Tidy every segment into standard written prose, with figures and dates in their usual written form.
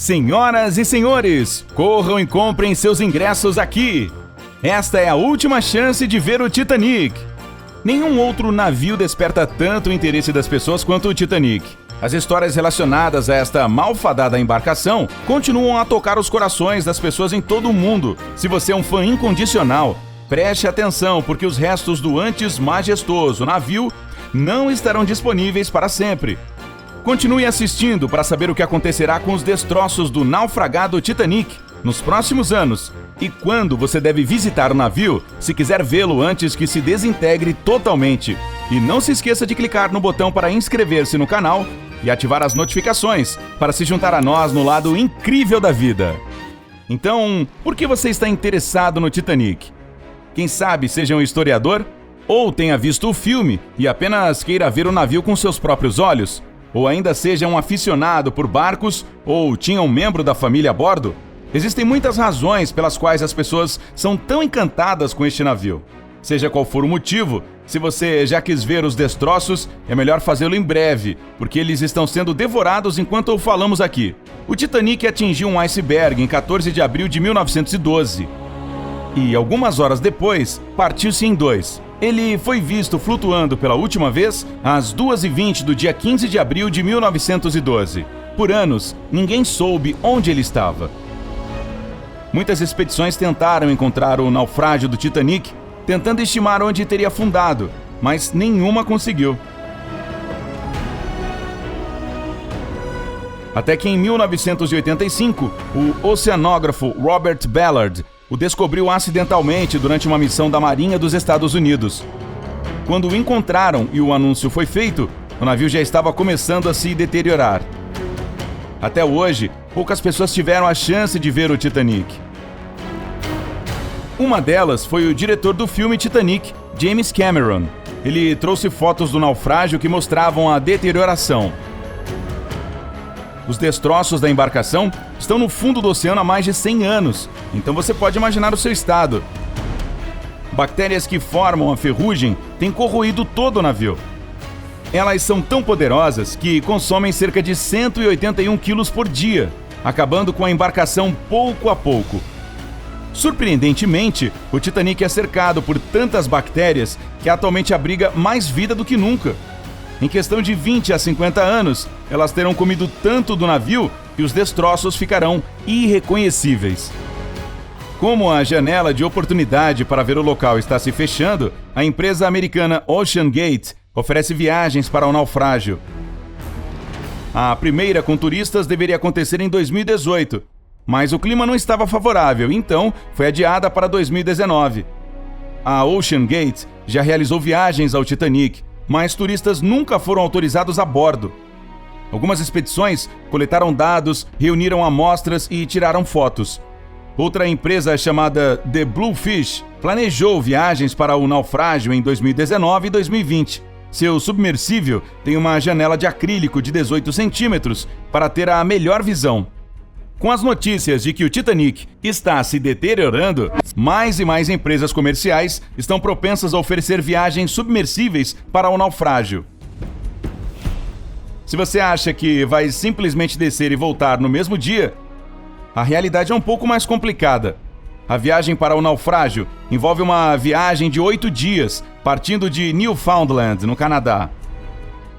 Senhoras e senhores, corram e comprem seus ingressos aqui. Esta é a última chance de ver o Titanic. Nenhum outro navio desperta tanto o interesse das pessoas quanto o Titanic. As histórias relacionadas a esta malfadada embarcação continuam a tocar os corações das pessoas em todo o mundo. Se você é um fã incondicional, preste atenção, porque os restos do antes majestoso navio não estarão disponíveis para sempre. Continue assistindo para saber o que acontecerá com os destroços do naufragado Titanic nos próximos anos e quando você deve visitar o navio se quiser vê-lo antes que se desintegre totalmente. E não se esqueça de clicar no botão para inscrever-se no canal e ativar as notificações para se juntar a nós no lado incrível da vida. Então, por que você está interessado no Titanic? Quem sabe seja um historiador? Ou tenha visto o filme e apenas queira ver o navio com seus próprios olhos? Ou ainda seja um aficionado por barcos, ou tinha um membro da família a bordo? Existem muitas razões pelas quais as pessoas são tão encantadas com este navio. Seja qual for o motivo, se você já quis ver os destroços, é melhor fazê-lo em breve, porque eles estão sendo devorados enquanto falamos aqui. O Titanic atingiu um iceberg em 14 de abril de 1912. E algumas horas depois, partiu-se em dois. Ele foi visto flutuando pela última vez às 2h20 do dia 15 de abril de 1912. Por anos, ninguém soube onde ele estava. Muitas expedições tentaram encontrar o naufrágio do Titanic, tentando estimar onde teria afundado, mas nenhuma conseguiu. Até que em 1985, o oceanógrafo Robert Ballard o descobriu acidentalmente durante uma missão da Marinha dos Estados Unidos. Quando o encontraram e o anúncio foi feito, o navio já estava começando a se deteriorar. Até hoje, poucas pessoas tiveram a chance de ver o Titanic. Uma delas foi o diretor do filme Titanic, James Cameron. Ele trouxe fotos do naufrágio que mostravam a deterioração. Os destroços da embarcação estão no fundo do oceano há mais de 100 anos, então você pode imaginar o seu estado. Bactérias que formam a ferrugem têm corroído todo o navio. Elas são tão poderosas que consomem cerca de 181 quilos por dia, acabando com a embarcação pouco a pouco. Surpreendentemente, o Titanic é cercado por tantas bactérias que atualmente abriga mais vida do que nunca. Em questão de 20 a 50 anos, elas terão comido tanto do navio que os destroços ficarão irreconhecíveis. Como a janela de oportunidade para ver o local está se fechando, a empresa americana OceanGate oferece viagens para o naufrágio. A primeira com turistas deveria acontecer em 2018, mas o clima não estava favorável, então foi adiada para 2019. A OceanGate já realizou viagens ao Titanic, mas turistas nunca foram autorizados a bordo. Algumas expedições coletaram dados, reuniram amostras e tiraram fotos. Outra empresa chamada The Bluefish planejou viagens para o naufrágio em 2019 e 2020. Seu submersível tem uma janela de acrílico de 18 centímetros para ter a melhor visão. Com as notícias de que o Titanic está se deteriorando, mais e mais empresas comerciais estão propensas a oferecer viagens submersíveis para o naufrágio. Se você acha que vai simplesmente descer e voltar no mesmo dia, a realidade é um pouco mais complicada. A viagem para o naufrágio envolve uma viagem de 8 dias, partindo de Newfoundland, no Canadá.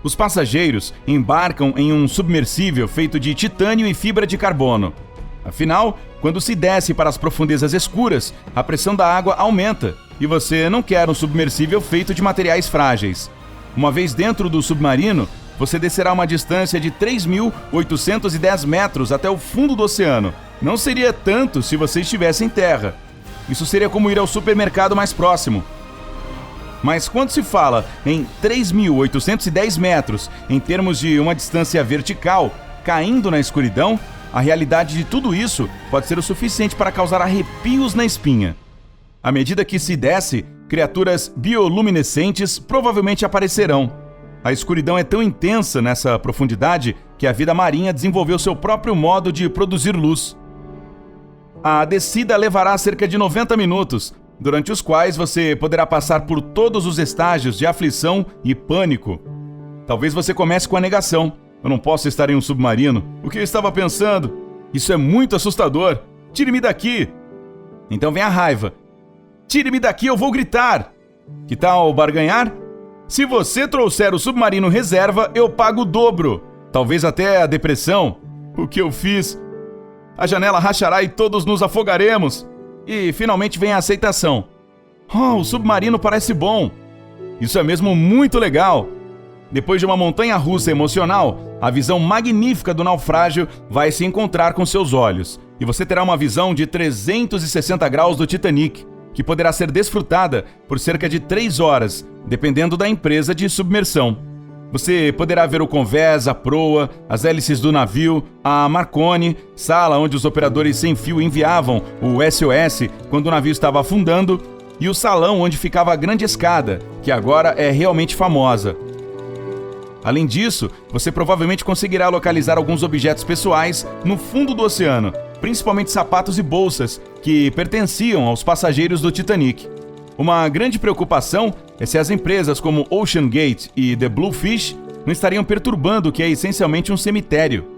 Os passageiros embarcam em um submersível feito de titânio e fibra de carbono. Afinal, quando se desce para as profundezas escuras, a pressão da água aumenta e você não quer um submersível feito de materiais frágeis. Uma vez dentro do submarino, você descerá uma distância de 3.810 metros até o fundo do oceano. Não seria tanto se você estivesse em terra. Isso seria como ir ao supermercado mais próximo. Mas quando se fala em 3.810 metros, em termos de uma distância vertical, caindo na escuridão, a realidade de tudo isso pode ser o suficiente para causar arrepios na espinha. À medida que se desce, criaturas bioluminescentes provavelmente aparecerão. A escuridão é tão intensa nessa profundidade que a vida marinha desenvolveu seu próprio modo de produzir luz. A descida levará cerca de 90 minutos, durante os quais você poderá passar por todos os estágios de aflição e pânico. Talvez você comece com a negação. Eu não posso estar em um submarino. O que eu estava pensando? Isso é muito assustador. Tire-me daqui. Então vem a raiva. Tire-me daqui, eu vou gritar. Que tal barganhar? Se você trouxer o submarino reserva, eu pago o dobro. Talvez até a depressão. O que eu fiz? A janela rachará e todos nos afogaremos. E finalmente vem a aceitação. Oh, o submarino parece bom. Isso é mesmo muito legal. Depois de uma montanha-russa emocional, a visão magnífica do naufrágio vai se encontrar com seus olhos. E você terá uma visão de 360 graus do Titanic, que poderá ser desfrutada por cerca de 3 horas, dependendo da empresa de submersão. Você poderá ver o convés, a proa, as hélices do navio, a Marconi, sala onde os operadores sem fio enviavam o SOS quando o navio estava afundando, e o salão onde ficava a grande escada, que agora é realmente famosa. Além disso, você provavelmente conseguirá localizar alguns objetos pessoais no fundo do oceano, principalmente sapatos e bolsas que pertenciam aos passageiros do Titanic. Uma grande preocupação é se as empresas como OceanGate e The Bluefish não estariam perturbando o que é essencialmente um cemitério.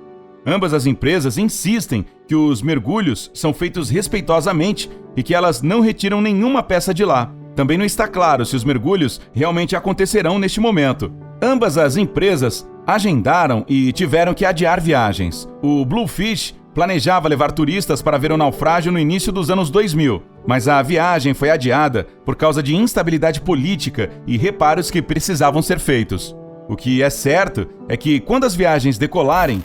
Ambas as empresas insistem que os mergulhos são feitos respeitosamente e que elas não retiram nenhuma peça de lá. Também não está claro se os mergulhos realmente acontecerão neste momento. Ambas as empresas agendaram e tiveram que adiar viagens. O Bluefish planejava levar turistas para ver o naufrágio no início dos anos 2000, mas a viagem foi adiada por causa de instabilidade política e reparos que precisavam ser feitos. O que é certo é que, quando as viagens decolarem,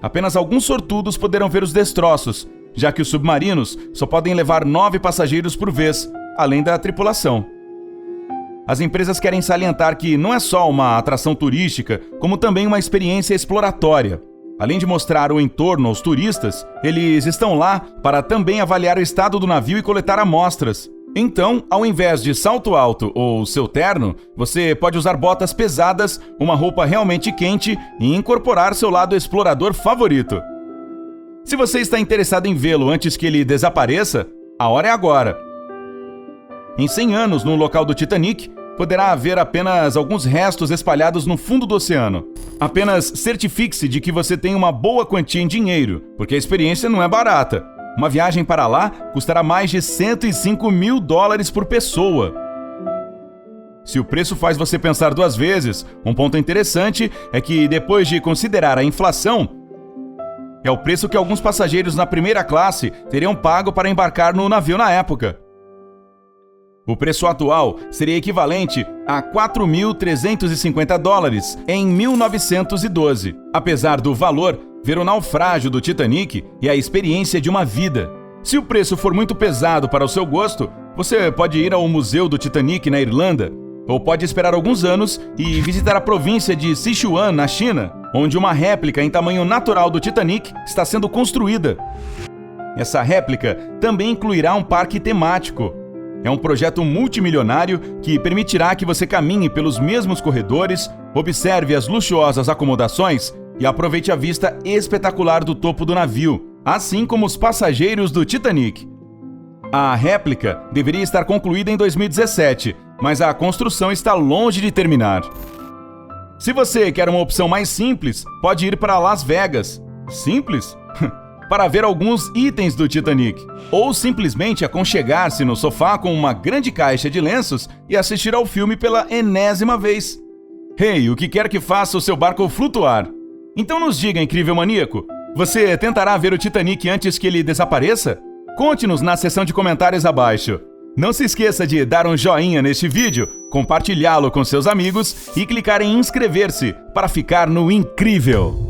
apenas alguns sortudos poderão ver os destroços, já que os submarinos só podem levar 9 passageiros por vez, além da tripulação. As empresas querem salientar que não é só uma atração turística, como também uma experiência exploratória. Além de mostrar o entorno aos turistas, eles estão lá para também avaliar o estado do navio e coletar amostras. Então, ao invés de salto alto ou seu terno, você pode usar botas pesadas, uma roupa realmente quente e incorporar seu lado explorador favorito. Se você está interessado em vê-lo antes que ele desapareça, a hora é agora. Em 100 anos, no local do Titanic, poderá haver apenas alguns restos espalhados no fundo do oceano. Apenas certifique-se de que você tem uma boa quantia em dinheiro, porque a experiência não é barata. Uma viagem para lá custará mais de $105 mil por pessoa. Se o preço faz você pensar 2 vezes, um ponto interessante é que, depois de considerar a inflação, é o preço que alguns passageiros na primeira classe teriam pago para embarcar no navio na época. O preço atual seria equivalente a $4.350 em 1912. Apesar do valor, ver o naufrágio do Titanic é a experiência de uma vida. Se o preço for muito pesado para o seu gosto, você pode ir ao Museu do Titanic na Irlanda, ou pode esperar alguns anos e visitar a província de Sichuan, na China, onde uma réplica em tamanho natural do Titanic está sendo construída. Essa réplica também incluirá um parque temático. É um projeto multimilionário que permitirá que você caminhe pelos mesmos corredores, observe as luxuosas acomodações e aproveite a vista espetacular do topo do navio, assim como os passageiros do Titanic. A réplica deveria estar concluída em 2017, mas a construção está longe de terminar. Se você quer uma opção mais simples, pode ir para Las Vegas. Simples? Para ver alguns itens do Titanic, ou simplesmente aconchegar-se no sofá com uma grande caixa de lenços e assistir ao filme pela enésima vez. Hey, o que quer que faça o seu barco flutuar? Então nos diga, incrível maníaco, você tentará ver o Titanic antes que ele desapareça? Conte-nos na seção de comentários abaixo. Não se esqueça de dar um joinha neste vídeo, compartilhá-lo com seus amigos e clicar em inscrever-se para ficar no incrível.